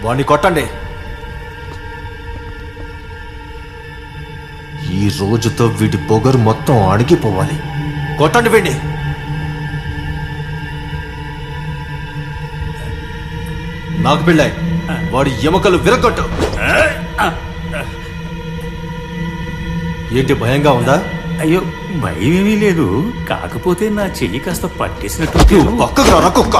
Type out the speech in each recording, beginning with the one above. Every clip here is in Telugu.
వాణ్ణి కొట్టండి. ఈ రోజుతో వీడి పొగరు మొత్తం అణిగిపోవాలి. కొట్టండి వీడిని. నాకు పెళ్ళాయి, వాడి ఎముకలు విరగొట్టు. ఏంటి భయంగా ఉందా? అయ్యో భయమేమీ లేదు, కాకపోతే నా చెయ్యి కాస్త పట్టేసినట్టు. పక్కకు రా కుక్క.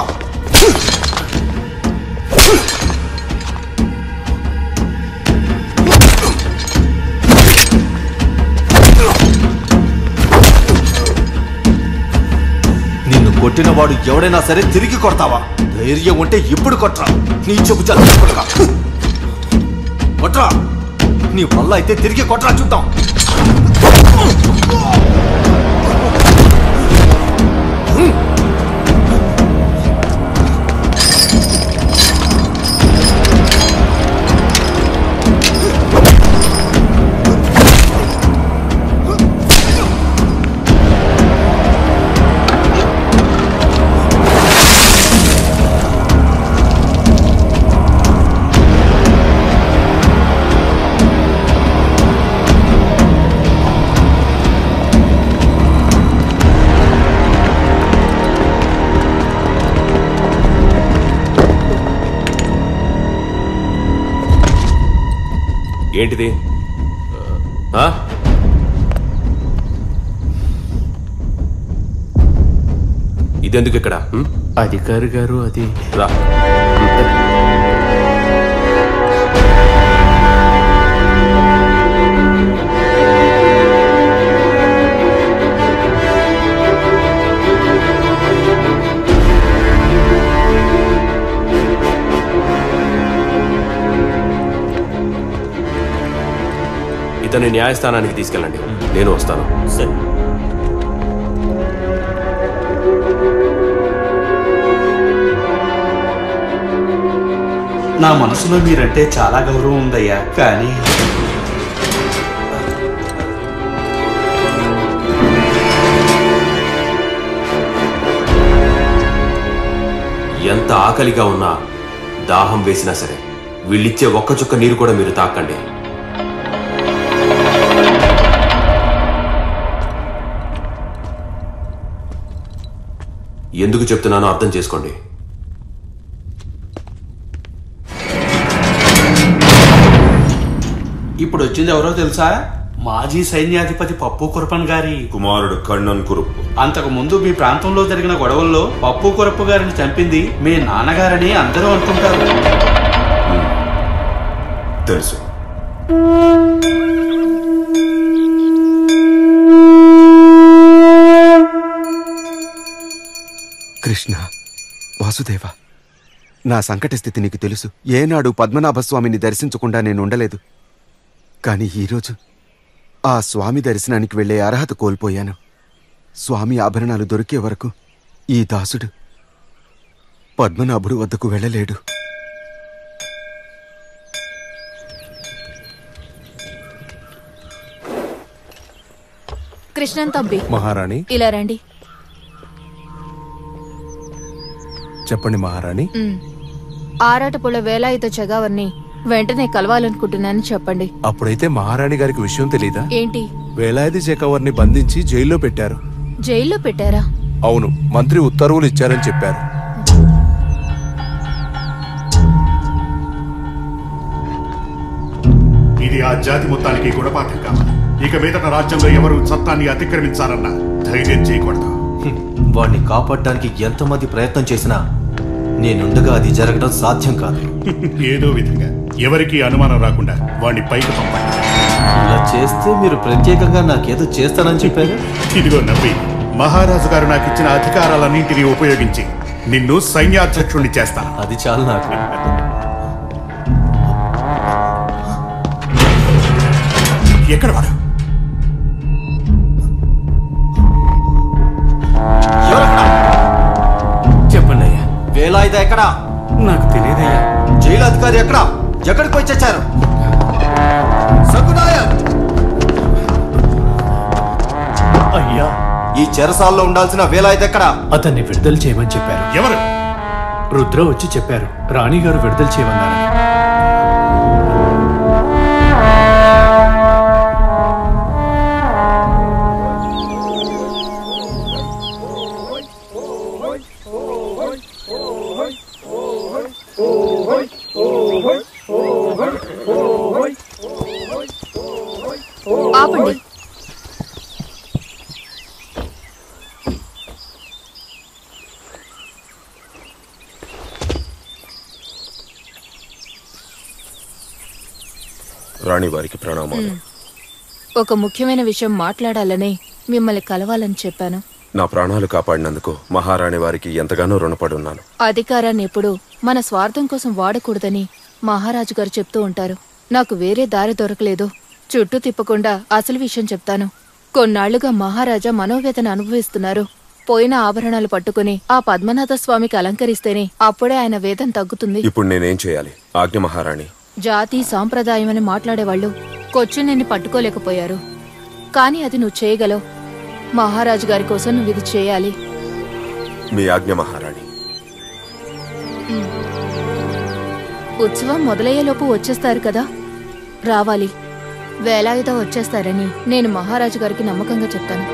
నిన్ను కొట్టిన వాడు ఎవడైనా సరే తిరిగి కొడతావా? ధైర్యం ఉంటే ఇప్పుడు కొట్రా. నీ చెప్పు కొట్రా కొట్రా. నీ వల్ల అయితే తిరిగి కొట్రా చూద్దాం. ఏంటిది? ఇదెందుకు ఇక్కడ? అధికారి గారు అది రా. ఇతన్ని న్యాయస్థానానికి తీసుకెళ్ళండి, నేను వస్తాను. సరే. నా మనసులో మీరంటే చాలా గౌరవం ఉందయ్యా, కానీ ఎంత ఆకలిగా ఉన్నా, దాహం వేసినా సరే వీళ్ళిచ్చే ఒక్క చుక్క నీరు కూడా మీరు తాకండి. ఎందుకు చెప్తున్నానో అర్థం చేసుకోండి. ఇప్పుడు వచ్చింది ఎవరో తెలుసా? మాజీ సైన్యాధిపతి పప్పు కురప్పన్ గారి కుమారుడు కర్ణన్ కురుప్పు. అంతకు ముందు మీ ప్రాంతంలో జరిగిన గొడవల్లో పప్పు కురప్ప గారిని చంపింది మీ నాన్నగారని అందరూ అనుకుంటారు. తెలుసు. కృష్ణ, వాసుదేవ, నా సంకట స్థితి నీకు తెలుసు. ఏనాడు పద్మనాభస్వామిని దర్శించకుండా నేను ఉండలేదు. కానీ ఈరోజు ఆ స్వామి దర్శనానికి వెళ్లే అర్హత కోల్పోయాను. స్వామి ఆభరణాలు దొరికే వరకు ఈ దాసుడు పద్మనాభుడు వద్దకు వెళ్ళలేడు. కృష్ణన్ తబ్బి. మహారాణి, ఇలా రండి. చెప్పండి మహారాణి. ఆరాటపుల వేలాయుధ చెగావర్ని వెంటనే కలవాలనుకుంటున్నాను చెప్పండి. అప్పుడైతే మహారాణి గారికి విషయం తెలీదా? ఏంటి? వేలాయుధ చెగావర్ని బంధించి జైల్లో పెట్టారు. జైల్లో పెట్టారా? అవును, మంత్రి ఉత్తర్వులు ఇచ్చారని చెప్పారు. ఇది ఆ జాతి మొత్తానికి గుణపాఠం కావాలి. ఇక మీదట రాజ్యంలో ఎవరు చట్టాన్ని అతిక్రమించారన్నా ధైర్యం చేయకూడదు. వాడిని కాపాడడానికి ఎంతమంది ప్రయత్నం చేసినా నేనుండగా అది జరగడం సాధ్యం కాదు. ఏదో విధంగా ఎవరికి అనుమానం రాకుండా వాడిని పైకి పంపండి. ఇలా చేస్తే మీరు ప్రత్యేకంగా నాకేదో చేస్తానని చెప్పారు. ఇదిగో నవ్వి, మహారాజు గారు నాకు ఇచ్చిన అధికారాలన్నింటినీ ఉపయోగించి నిన్ను సైన్యాధ్యక్షుణ్ణి చేస్తాను. అది చాలు నాకు. ఎక్కడ వాడు? చెప్పండి అయ్యా. వేలాయుధ ఎక్కడా? నాకు తెలియదయ్యా. జైలు అధికారి ఎక్కడా? ఎక్కడికి పోయి చచ్చారు? అయ్యా, ఈ చెరసాల్లో ఉండాల్సిన వేలాయుధ ఎక్కడా? అతన్ని విడుదల చేయమని చెప్పారు. ఎవరు? రుద్ర వచ్చి చెప్పారు, రాణిగారు విడుదల చేయమన్నారు. రాణి వారికి ప్రణామాలు. ఒక ముఖ్యమైన విషయం మాట్లాడాలని మిమ్మల్ని కలవాలని చెప్పాను. నా ప్రాణాలు కాపాడినందుకు మహారాణి వారికి ఎంతగానో రుణపడి ఉన్నాను. అధికారాన్ని ఎప్పుడు మన స్వార్థం కోసం వాడకూడదని మహారాజు గారు చెప్తూ ఉంటారు. నాకు వేరే దారి దొరకలేదు. చుట్టూ తిప్పకుండా అసలు విషయం చెప్తాను. కొన్నాళ్లుగా మహారాజా మనోవేదన అనుభవిస్తున్నారు. పోయిన ఆభరణాలు పట్టుకుని ఆ పద్మనాభ స్వామికి అలంకరిస్తేనే అప్పుడే ఆయన వేదన తగ్గుతుంది. ఇప్పుడు నేనేం చేయాలి? ఆజ్ఞ మహారాణి. జాతి సాంప్రదాయం అని మాట్లాడేవాళ్లు కొచ్చుని పట్టుకోలేకపోయారు. కాని అది నువ్వు చేయగలవు. మహారాజు గారి కోసం నువ్వు ఇది చేయాలి. మీ ఆజ్ఞ మహారాణి. ఉత్సవం మొదలయ్యేలోపు వచ్చేస్తారు కదా, రావాలి. వేలాయుధ వచ్చేస్తారని నేను మహారాజు గారికి నమ్మకంగా చెప్తాను.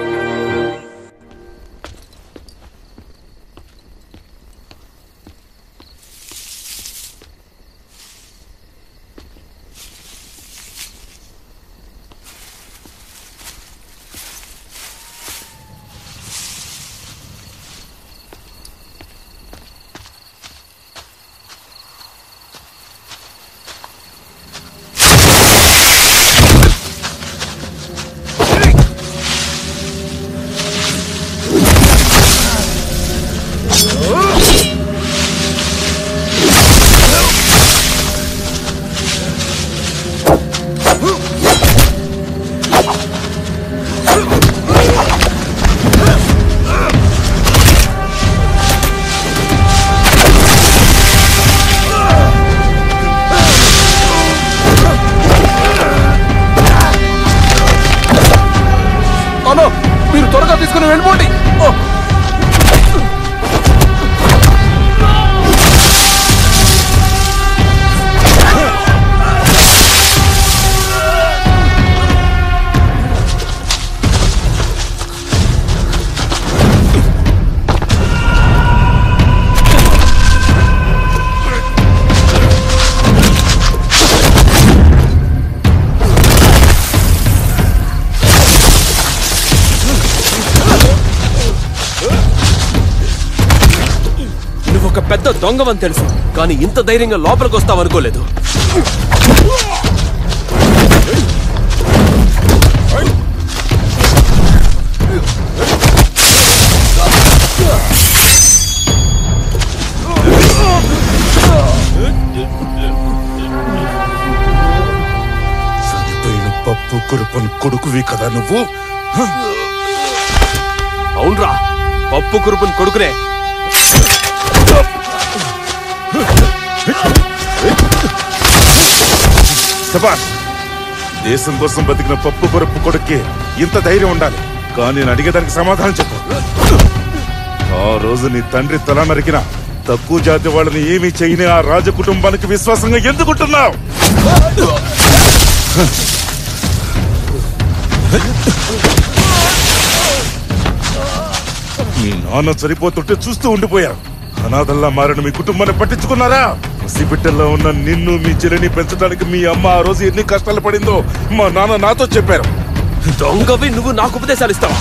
మీరు త్వరగా తీసుకుని వెళ్ళిపోండి. ఒక పెద్ద దొంగవని తెలుసు, కానీ ఇంత ధైర్యంగా లోపలికి వస్తావనుకోలేదు. చనిపోయిన పప్పు కురుపన్ కొడుకువి కదా నువ్వు? అవునరా, పప్పు కురుపుని కొడుకునే. దేశం కోసం బతికిన పప్పు కొరపు కొడుక్కి ఇంత ధైర్యం ఉండాలి. కానీ నేను అడిగేదానికి సమాధానం చెప్పు. ఆ రోజు నీ తండ్రి తల నరికిన తక్కువ జాతి వాళ్ళని ఏమీ చేయని ఆ రాజ కుటుంబానికి విశ్వాసంగా ఎందుకుంటున్నావు? మీ నాన్న సరిపోతుంటే చూస్తూ ఉండిపోయారు. అనాథల్లా మారిన మీ కుటుంబాన్ని పట్టించుకున్నారా? పసిబిడ్డల్లో ఉన్న నిన్ను మీ చెల్లిని పెంచడానికి మీ అమ్మ ఆ రోజు ఎన్ని కష్టాలు పడిందో మా నాన్న నాతో చెప్పారు. దొంగవి నువ్వు నాకు ఉపదేశాలు ఇస్తావా?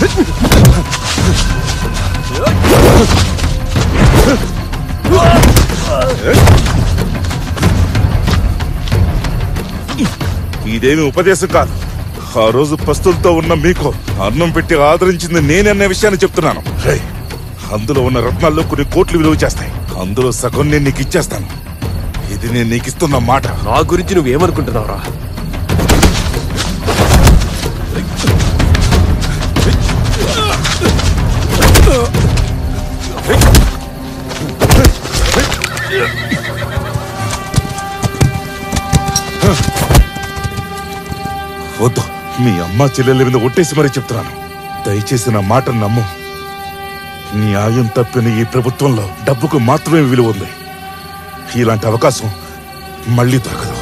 ఇదేమి ఉపదేశం కాదు. ఆ రోజు పస్తులతో ఉన్న మీకు అన్నం పెట్టి ఆదరించింది నేనన్న విషయాన్ని చెప్తున్నాను. అందులో ఉన్న రత్నాల్లో కొన్ని కోట్లు విలువ చేస్తాయి. అందులో సగం నేను నీకు ఇచ్చేస్తాను. ఇది నేను నీకు ఇస్తున్న మాట. నా గురించి నువ్వేమనుకుంటున్నావురా? వద్దు, మీ అమ్మ చెల్లెల మీద ఒట్టేసి మరీ చెప్తున్నాను. దయచేసి నా మాట నమ్ము. న్యాయం తప్పిన ఈ ప్రభుత్వంలో డబ్బుకు మాత్రమే విలువ ఉంది. ఇలాంటి అవకాశం మళ్ళీ దొరకదు.